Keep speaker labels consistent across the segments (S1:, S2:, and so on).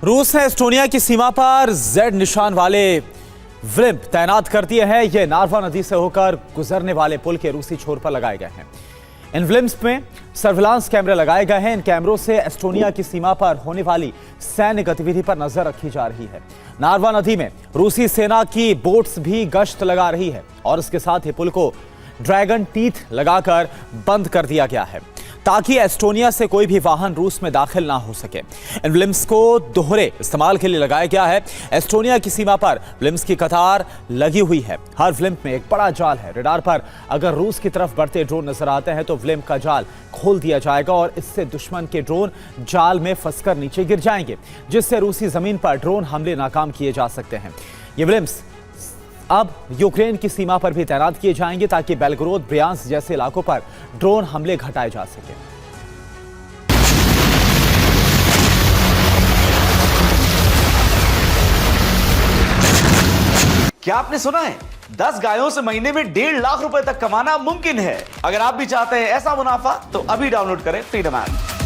S1: रूस ने एस्टोनिया की सीमा पर जेड निशान वाले व्लिम्प तैनात कर दिए हैं। ये नार्वा नदी से होकर गुजरने वाले पुल के रूसी छोर पर लगाए गए हैं। इन व्लिम्प्स में सर्विलांस कैमरे लगाए गए हैं। इन कैमरों से एस्टोनिया की सीमा पर होने वाली सैन्य गतिविधि पर नजर रखी जा रही है। नार्वा नदी में रूसी सेना की बोट्स भी गश्त लगा रही है और इसके साथ ही पुल को ड्रैगन टीथ लगाकर बंद कर दिया गया है ताकि एस्टोनिया से कोई भी वाहन रूस में दाखिल ना हो सके। इन व्लिम्प्स को दोहरे इस्तेमाल के लिए लगाया गया है। एस्टोनिया की सीमा पर व्लिम्प्स की कतार लगी हुई है। हर व्लिम्प में एक बड़ा जाल है। रडार पर अगर रूस की तरफ बढ़ते ड्रोन नजर आते हैं तो व्लिम्प का जाल खोल दिया जाएगा और इससे दुश्मन के ड्रोन जाल में फंसकर नीचे गिर जाएंगे, जिससे रूसी जमीन पर ड्रोन हमले नाकाम किए जा सकते हैं। ये व्लिम्प्स अब यूक्रेन की सीमा पर भी तैनात किए जाएंगे ताकि बेलग्रोद, ब्रियांस्क जैसे इलाकों पर ड्रोन हमले घटाए जा सके।
S2: क्या आपने सुना है 10 गायों से महीने में 1.5 लाख रुपए तक कमाना मुमकिन है। अगर आप भी चाहते हैं ऐसा मुनाफा तो अभी डाउनलोड करें फ्रीडम ऐप।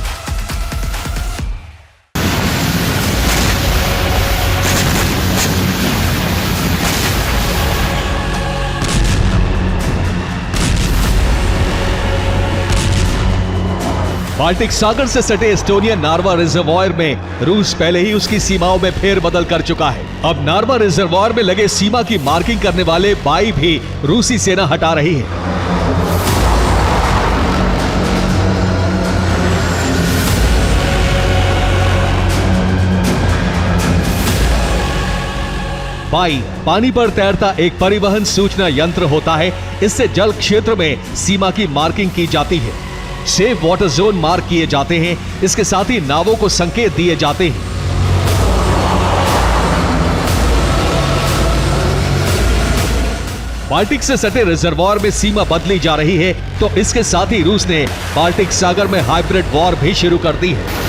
S3: बाल्टिक सागर से सटे एस्टोनिया नार्वा रिजर्वॉयर में रूस पहले ही उसकी सीमाओं में फेरबदल कर चुका है। अब नार्वा रिजर्वॉयर में लगे सीमा की मार्किंग करने वाले बाई भी रूसी सेना हटा रही है। बाई पानी पर तैरता एक परिवहन सूचना यंत्र होता है। इससे जल क्षेत्र में सीमा की मार्किंग की जाती है। सेफ वाटर जोन मार्क किए जाते हैं। इसके साथ ही नावों को संकेत दिए जाते हैं। बाल्टिक से सटे रिजर्वॉयर में सीमा बदली जा रही है तो इसके साथ ही रूस ने बाल्टिक सागर में हाइब्रिड वॉर भी शुरू कर दी है।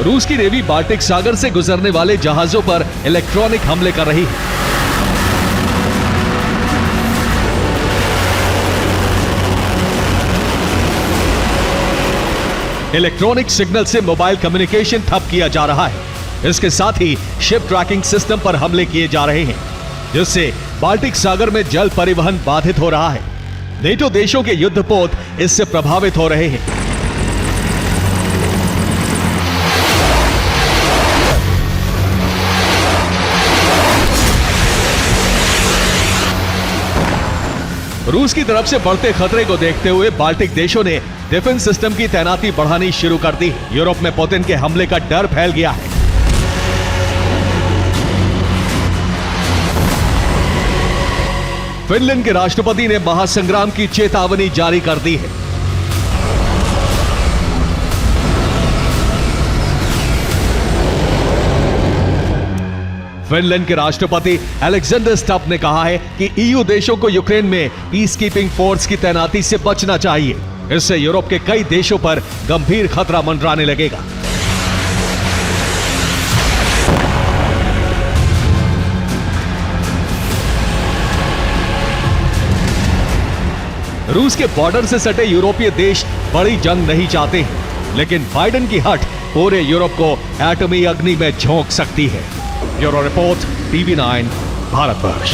S3: रूस की नेवी बाल्टिक सागर से गुजरने वाले जहाजों पर इलेक्ट्रॉनिक हमले कर रही है। इलेक्ट्रॉनिक सिग्नल से मोबाइल कम्युनिकेशन ठप किया जा रहा है। इसके साथ ही शिप ट्रैकिंग सिस्टम पर हमले किए जा रहे हैं, जिससे बाल्टिक सागर में जल परिवहन बाधित हो रहा है। नेटो देशों के युद्धपोत इससे प्रभावित हो रहे हैं। रूस की तरफ से बढ़ते खतरे को देखते हुए बाल्टिक देशों ने डिफेंस सिस्टम की तैनाती बढ़ानी शुरू कर दी है। यूरोप में पुतिन के हमले का डर फैल गया है। फिनलैंड के राष्ट्रपति ने महासंग्राम की चेतावनी जारी कर दी है। फिनलैंड के राष्ट्रपति अलेक्जेंडर स्टब ने कहा है कि ईयू देशों को यूक्रेन में पीस कीपिंग फोर्स की तैनाती से बचना चाहिए। इससे यूरोप के कई देशों पर गंभीर खतरा मंडराने लगेगा। रूस के बॉर्डर से सटे यूरोपीय देश बड़ी जंग नहीं चाहते हैं, लेकिन बाइडेन की हट पूरे यूरोप को एटमी अग्नि में झोंक सकती है। Bureau report, TV9, Bharatvarsh.